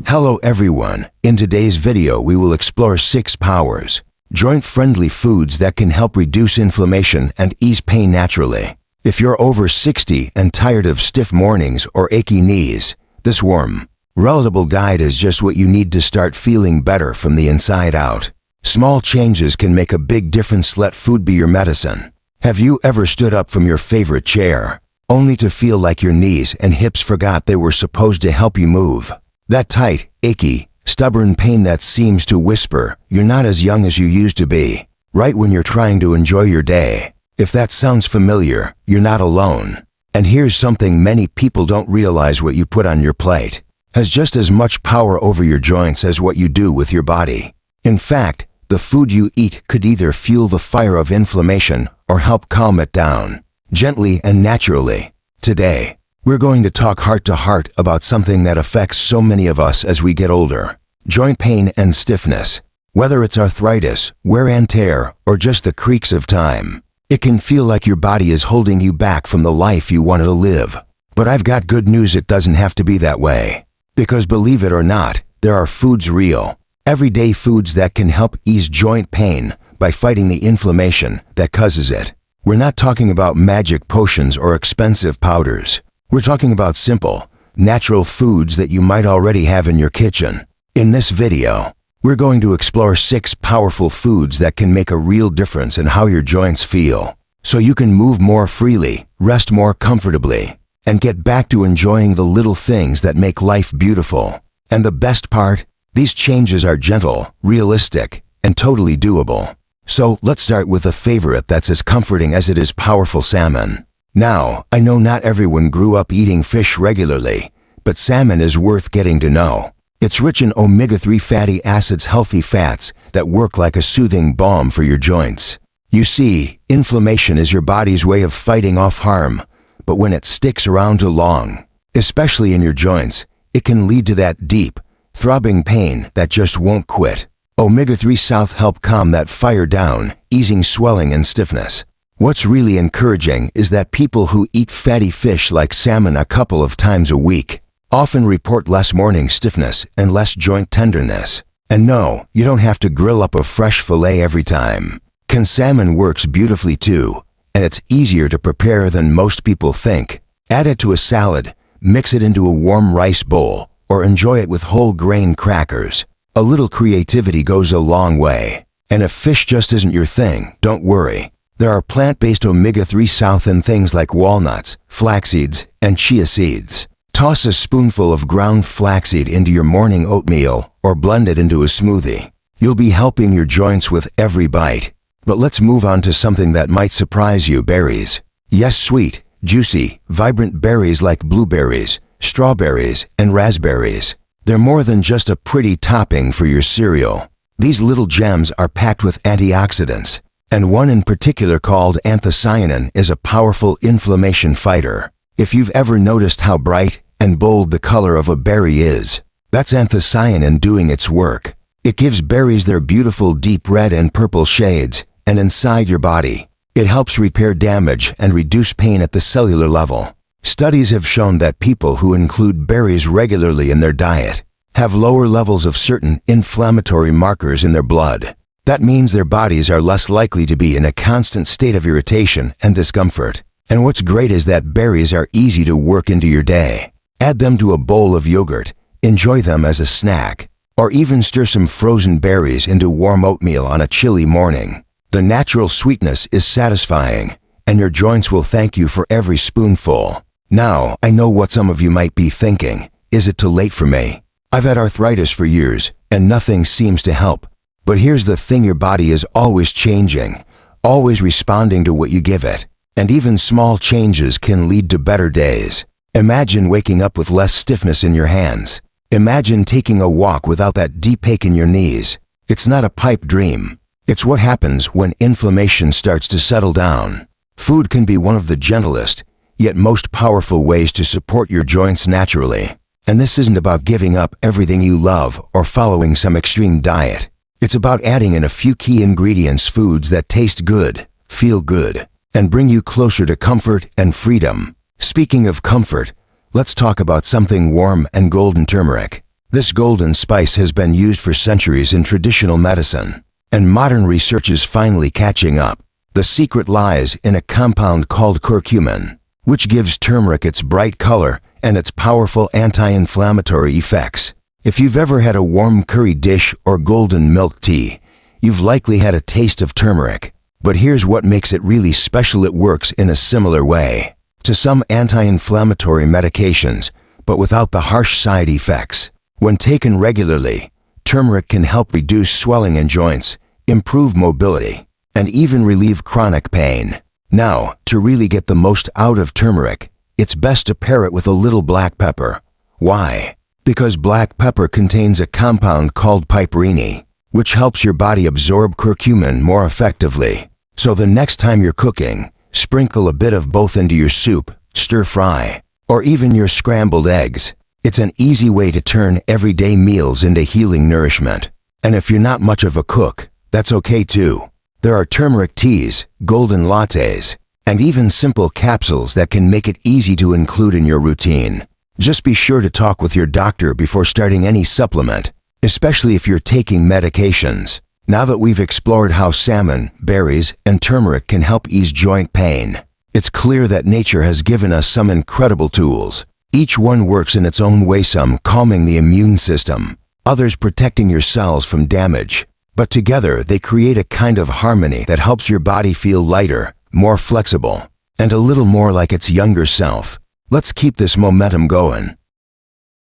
Hello everyone, in today's video we will explore 6 powers, joint-friendly foods that can help reduce inflammation and ease pain naturally. If you're over 60 and tired of stiff mornings or achy knees, this warm, relatable guide is just what you need to start feeling better from the inside out. Small changes can make a big difference. Let food be your medicine. Have you ever stood up from your favorite chair, only to feel like your knees and hips forgot they were supposed to help you move? That tight, achy, stubborn pain that seems to whisper, "You're not as young as you used to be," right when you're trying to enjoy your day. If that sounds familiar, you're not alone. And here's something many people don't realize: what you put on your plate has just as much power over your joints as what you do with your body. In fact, the food you eat could either fuel the fire of inflammation or help calm it down, gently and naturally. Today, we're going to talk heart to heart about something that affects so many of us as we get older: joint pain and stiffness. Whether it's arthritis, wear and tear, or just the creaks of time, it can feel like your body is holding you back from the life you wanted to live. But I've got good news: it doesn't have to be that way. Because believe it or not, there are foods, real, everyday foods that can help ease joint pain by fighting the inflammation that causes it. We're not talking about magic potions or expensive powders. We're talking about simple, natural foods that you might already have in your kitchen. In this video, we're going to explore 6 powerful foods that can make a real difference in how your joints feel, so you can move more freely, rest more comfortably, and get back to enjoying the little things that make life beautiful. And the best part? These changes are gentle, realistic, and totally doable. So let's start with a favorite that's as comforting as it is powerful: salmon. Now, I know not everyone grew up eating fish regularly, but salmon is worth getting to know. It's rich in omega-3 fatty acids, healthy fats that work like a soothing balm for your joints. You see, inflammation is your body's way of fighting off harm, but when it sticks around too long, especially in your joints, it can lead to that deep, throbbing pain that just won't quit. Omega-3 South help calm that fire down, easing swelling and stiffness. What's really encouraging is that people who eat fatty fish like salmon a couple of times a week often report less morning stiffness and less joint tenderness. And no, you don't have to grill up a fresh fillet every time. Salmon works beautifully too, and it's easier to prepare than most people think. Add it to a salad, mix it into a warm rice bowl, or enjoy it with whole grain crackers. A little creativity goes a long way. And if fish just isn't your thing, don't worry. There are plant-based omega-3 South in things like walnuts, flax seeds, and chia seeds. Toss a spoonful of ground flaxseed into your morning oatmeal or blend it into a smoothie. You'll be helping your joints with every bite. But let's move on to something that might surprise you: berries. Yes, sweet, juicy, vibrant berries like blueberries, strawberries, and raspberries. They're more than just a pretty topping for your cereal. These little gems are packed with antioxidants, and one in particular called anthocyanin is a powerful inflammation fighter. If you've ever noticed how bright and bold the color of a berry is, that's anthocyanin doing its work. It gives berries their beautiful deep red and purple shades, and inside your body, it helps repair damage and reduce pain at the cellular level. Studies have shown that people who include berries regularly in their diet have lower levels of certain inflammatory markers in their blood. That means their bodies are less likely to be in a constant state of irritation and discomfort. And what's great is that berries are easy to work into your day. Add them to a bowl of yogurt, enjoy them as a snack, or even stir some frozen berries into warm oatmeal on a chilly morning. The natural sweetness is satisfying, and your joints will thank you for every spoonful. Now, I know what some of you might be thinking: is it too late for me? I've had arthritis for years, and nothing seems to help. But here's the thing: your body is always changing, always responding to what you give it. And even small changes can lead to better days. Imagine waking up with less stiffness in your hands. Imagine taking a walk without that deep ache in your knees. It's not a pipe dream. It's what happens when inflammation starts to settle down. Food can be one of the gentlest, yet most powerful ways to support your joints naturally. And this isn't about giving up everything you love or following some extreme diet. It's about adding in a few key ingredients, foods that taste good, feel good, and bring you closer to comfort and freedom. Speaking of comfort, let's talk about something warm and golden: turmeric. This golden spice has been used for centuries in traditional medicine, and modern research is finally catching up. The secret lies in a compound called curcumin, which gives turmeric its bright color and its powerful anti-inflammatory effects. If you've ever had a warm curry dish or golden milk tea, you've likely had a taste of turmeric. But here's what makes it really special: it works in a similar way to some anti-inflammatory medications, but without the harsh side effects. When taken regularly, turmeric can help reduce swelling in joints, improve mobility, and even relieve chronic pain. Now, to really get the most out of turmeric, it's best to pair it with a little black pepper. Why? Because black pepper contains a compound called piperine, which helps your body absorb curcumin more effectively. So the next time you're cooking, sprinkle a bit of both into your soup, stir fry, or even your scrambled eggs. It's an easy way to turn everyday meals into healing nourishment. And if you're not much of a cook, that's okay too. There are turmeric teas, golden lattes, and even simple capsules that can make it easy to include in your routine. Just be sure to talk with your doctor before starting any supplement, especially if you're taking medications. Now that we've explored how salmon, berries, and turmeric can help ease joint pain, it's clear that nature has given us some incredible tools. Each one works in its own way, some calming the immune system, others protecting your cells from damage. But together they create a kind of harmony that helps your body feel lighter, more flexible, and a little more like its younger self. Let's keep this momentum going.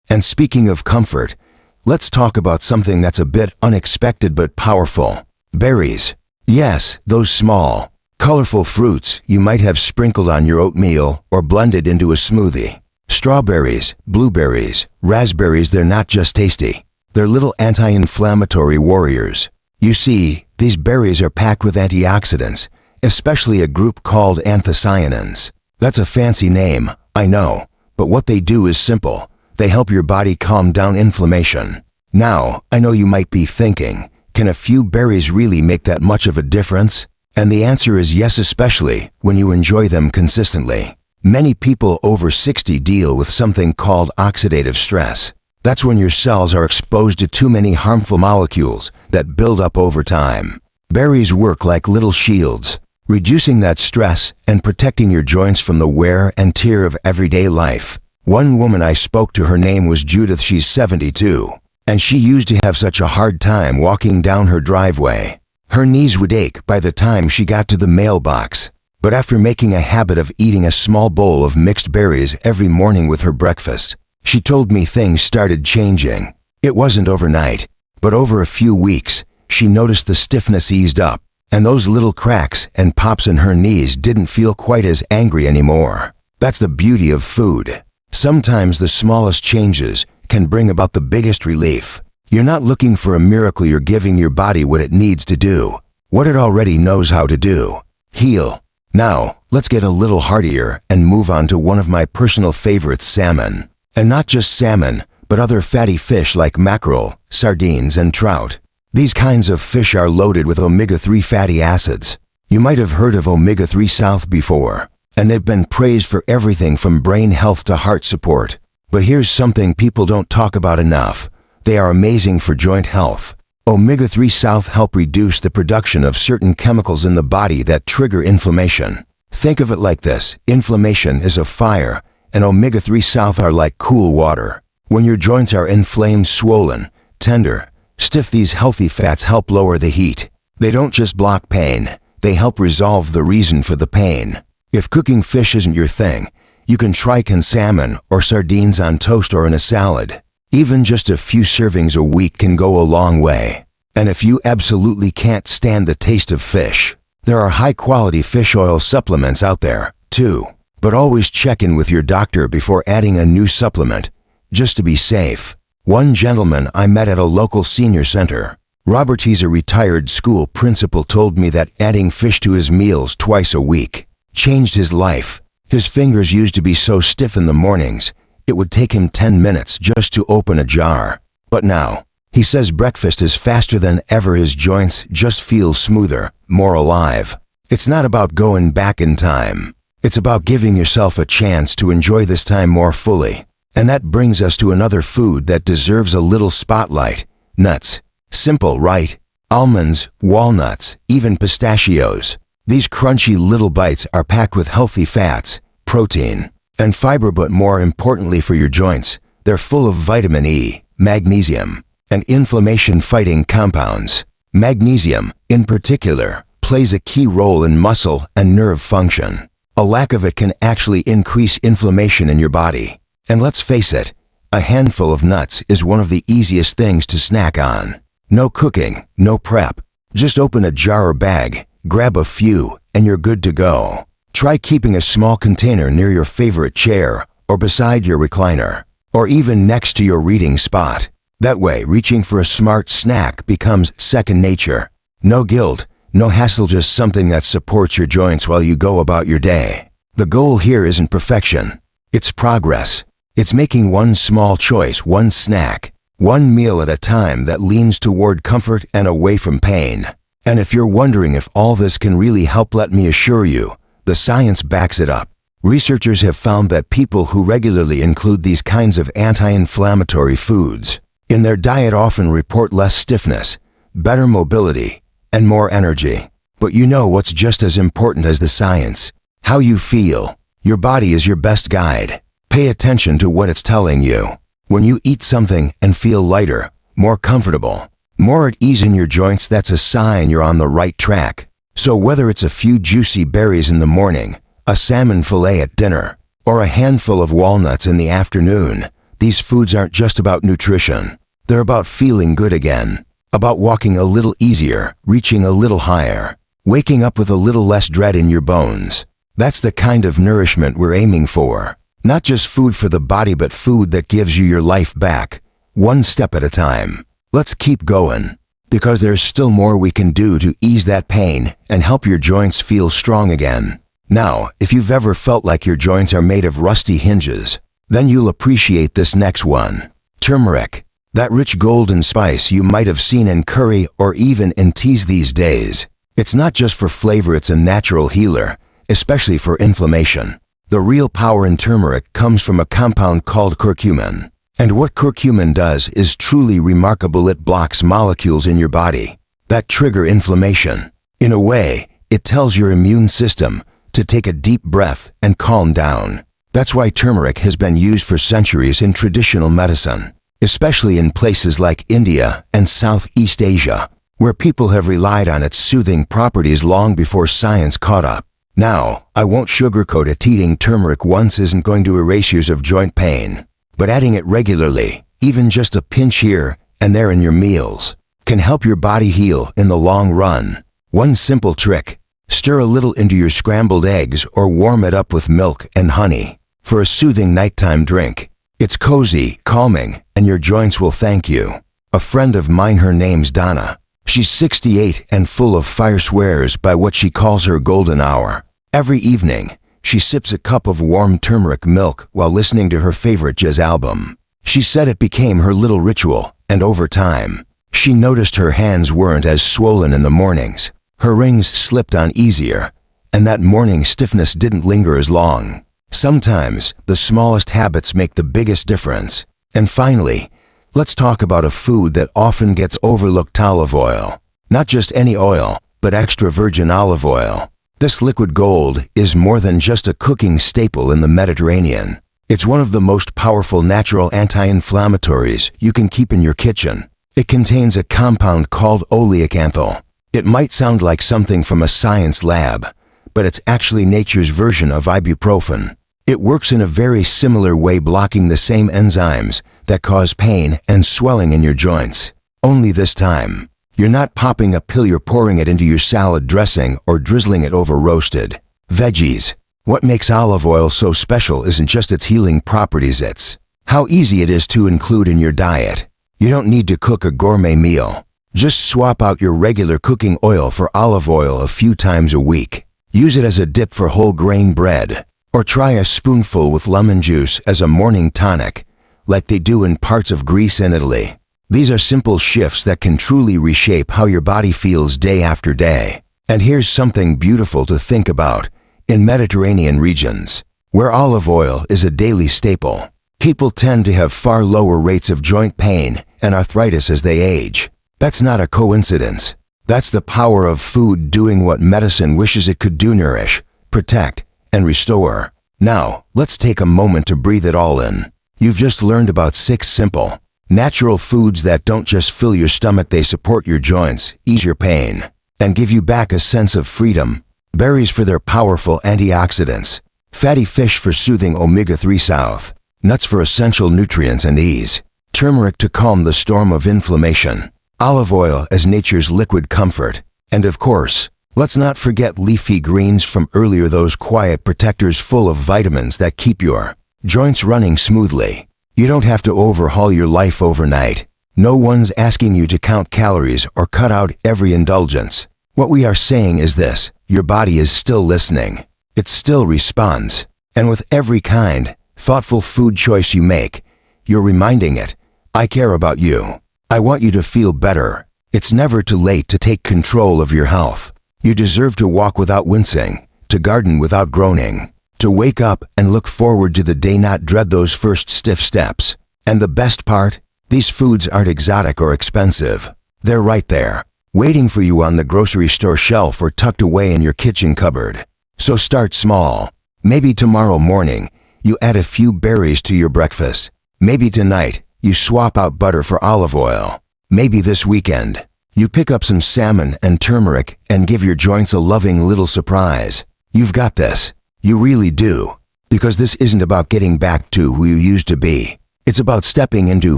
And speaking of comfort, let's talk about something that's a bit unexpected but powerful. Berries. Yes, those small, colorful fruits you might have sprinkled on your oatmeal or blended into a smoothie. Strawberries, blueberries, raspberries, they're not just tasty. They're little anti-inflammatory warriors. You see, these berries are packed with antioxidants, especially a group called anthocyanins. That's a fancy name, I know, but what they do is simple. They help your body calm down inflammation. Now, I know you might be thinking, can a few berries really make that much of a difference? And the answer is yes, especially when you enjoy them consistently. Many people over 60 deal with something called oxidative stress. That's when your cells are exposed to too many harmful molecules that build up over time. Berries work like little shields, reducing that stress and protecting your joints from the wear and tear of everyday life. One woman I spoke to, her name was Judith, she's 72, and she used to have such a hard time walking down her driveway. Her knees would ache by the time she got to the mailbox. But after making a habit of eating a small bowl of mixed berries every morning with her breakfast, she told me things started changing. It wasn't overnight, but over a few weeks, she noticed the stiffness eased up, and those little cracks and pops in her knees didn't feel quite as angry anymore. That's the beauty of food. Sometimes the smallest changes can bring about the biggest relief. You're not looking for a miracle, you're giving your body what it needs to do, what it already knows how to do: heal. Now, let's get a little heartier and move on to one of my personal favorites, salmon. And not just salmon, but other fatty fish like mackerel, sardines, and trout. These kinds of fish are loaded with omega-3 fatty acids. You might have heard of omega-3 South before, and they've been praised for everything from brain health to heart support. But here's something people don't talk about enough. They are amazing for joint health. Omega-3 South help reduce the production of certain chemicals in the body that trigger inflammation. Think of it like this: inflammation is a fire, and omega-3 South are like cool water. When your joints are inflamed, swollen, tender, stiff, these healthy fats help lower the heat. They don't just block pain, they help resolve the reason for the pain. If cooking fish isn't your thing, you can try canned salmon or sardines on toast or in a salad. Even just a few servings a week can go a long way. And if you absolutely can't stand the taste of fish, there are high-quality fish oil supplements out there, too. But always check in with your doctor before adding a new supplement, just to be safe. One gentleman I met at a local senior center, Robert, he's a retired school principal, told me that adding fish to his meals twice a week changed his life. His fingers used to be so stiff in the mornings, it would take him 10 minutes just to open a jar. But now, he says breakfast is faster than ever. His joints just feel smoother, more alive. It's not about going back in time. It's about giving yourself a chance to enjoy this time more fully. And that brings us to another food that deserves a little spotlight: nuts. Simple, right? Almonds, walnuts, even pistachios. These crunchy little bites are packed with healthy fats, protein, and fiber, but more importantly for your joints, they're full of vitamin E, magnesium, and inflammation-fighting compounds. Magnesium, in particular, plays a key role in muscle and nerve function. A lack of it can actually increase inflammation in your body. And let's face it, a handful of nuts is one of the easiest things to snack on. No cooking, no prep. Just open a jar or bag, grab a few, and you're good to go. Try keeping a small container near your favorite chair, or beside your recliner, or even next to your reading spot. That way, reaching for a smart snack becomes second nature. No guilt, no hassle, just something that supports your joints while you go about your day. The goal here isn't perfection. It's progress. It's making one small choice, one snack, one meal at a time that leans toward comfort and away from pain. And if you're wondering if all this can really help, let me assure you, the science backs it up. Researchers have found that people who regularly include these kinds of anti-inflammatory foods in their diet often report less stiffness, better mobility, and more energy. But you know what's just as important as the science? How you feel. Your body is your best guide. Pay attention to what it's telling you. When you eat something and feel lighter, more comfortable, more at ease in your joints, that's a sign you're on the right track. So whether it's a few juicy berries in the morning, a salmon fillet at dinner, or a handful of walnuts in the afternoon, these foods aren't just about nutrition. They're about feeling good again, about walking a little easier, reaching a little higher, waking up with a little less dread in your bones. That's the kind of nourishment we're aiming for. Not just food for the body, but food that gives you your life back, one step at a time. Let's keep going, because there's still more we can do to ease that pain and help your joints feel strong again. Now, if you've ever felt like your joints are made of rusty hinges, then you'll appreciate this next one. Turmeric. That rich golden spice you might have seen in curry or even in teas these days. It's not just for flavor, it's a natural healer, especially for inflammation. The real power in turmeric comes from a compound called curcumin. And what curcumin does is truly remarkable. It blocks molecules in your body that trigger inflammation. In a way, it tells your immune system to take a deep breath and calm down. That's why turmeric has been used for centuries in traditional medicine, especially in places like India and Southeast Asia, where people have relied on its soothing properties long before science caught up. Now, I won't sugarcoat it. Eating turmeric once isn't going to erase years of joint pain, but adding it regularly, even just a pinch here and there in your meals, can help your body heal in the long run. One simple trick: stir a little into your scrambled eggs or warm it up with milk and honey for a soothing nighttime drink. It's cozy, calming, and your joints will thank you. A friend of mine, her name's Donna. She's 68 and full of fire, swears by what she calls her golden hour. Every evening, she sips a cup of warm turmeric milk while listening to her favorite jazz album. She said it became her little ritual, and over time, she noticed her hands weren't as swollen in the mornings. Her rings slipped on easier, and that morning stiffness didn't linger as long. Sometimes, the smallest habits make the biggest difference. And finally, let's talk about a food that often gets overlooked: olive oil. Not just any oil, but extra virgin olive oil. This liquid gold is more than just a cooking staple in the Mediterranean. It's one of the most powerful natural anti-inflammatories you can keep in your kitchen. It contains a compound called oleocanthal. It might sound like something from a science lab, but it's actually nature's version of ibuprofen. It works in a very similar way, blocking the same enzymes that cause pain and swelling in your joints. Only this time, you're not popping a pill, you're pouring it into your salad dressing or drizzling it over roasted veggies. What makes olive oil so special isn't just its healing properties, it's how easy it is to include in your diet. You don't need to cook a gourmet meal. Just swap out your regular cooking oil for olive oil a few times a week. Use it as a dip for whole grain bread, or try a spoonful with lemon juice as a morning tonic, like they do in parts of Greece and Italy. These are simple shifts that can truly reshape how your body feels day after day. And here's something beautiful to think about. In Mediterranean regions, where olive oil is a daily staple, People tend to have far lower rates of joint pain and arthritis as they age. That's not a coincidence. That's the power of food doing what medicine wishes it could do: nourish, protect, and restore. Now, let's take a moment to breathe it all in. You've just learned about 6 simple, natural foods that don't just fill your stomach, they support your joints, ease your pain, and give you back a sense of freedom. Berries for their powerful antioxidants, fatty fish for soothing omega-3 south, nuts for essential nutrients and ease, turmeric to calm the storm of inflammation, olive oil as nature's liquid comfort, and of course, let's not forget leafy greens from earlier, those quiet protectors full of vitamins that keep your joints running smoothly. You don't have to overhaul your life overnight. No one's asking you to count calories or cut out every indulgence. What we are saying is this: your body is still listening. It still responds. And with every kind, thoughtful food choice you make, you're reminding it, I care about you. I want you to feel better. It's never too late to take control of your health. You deserve to walk without wincing, to garden without groaning, to wake up and look forward to the day, not dread those first stiff steps. And the best part? These foods aren't exotic or expensive. They're right there, waiting for you on the grocery store shelf or tucked away in your kitchen cupboard. So start small. Maybe tomorrow morning, you add a few berries to your breakfast. Maybe tonight, you swap out butter for olive oil. Maybe this weekend, you pick up some salmon and turmeric and give your joints a loving little surprise. You've got this. You really do. Because this isn't about getting back to who you used to be. It's about stepping into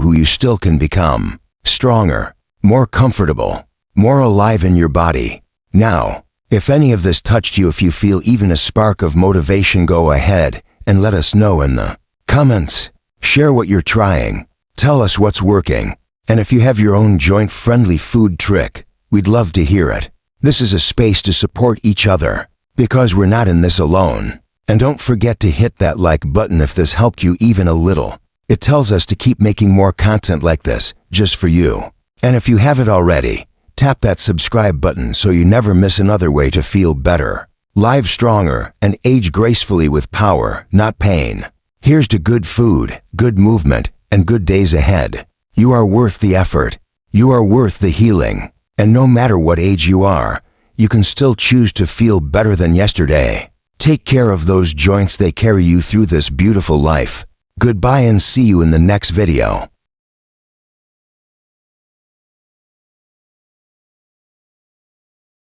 who you still can become. Stronger, more comfortable, more alive in your body. Now, if any of this touched you, if you feel even a spark of motivation, go ahead and let us know in the comments. Share what you're trying. Tell us what's working. And if you have your own joint-friendly food trick, we'd love to hear it. This is a space to support each other, because we're not in this alone. And don't forget to hit that like button if this helped you even a little. It tells us to keep making more content like this, just for you. And if you haven't already, tap that subscribe button so you never miss another way to feel better, live stronger, and age gracefully with power, not pain. Here's to good food, good movement, and good days ahead. You are worth the effort. You are worth the healing. And no matter what age you are, you can still choose to feel better than yesterday. Take care of those joints, they carry you through this beautiful life. Goodbye and see you in the next video.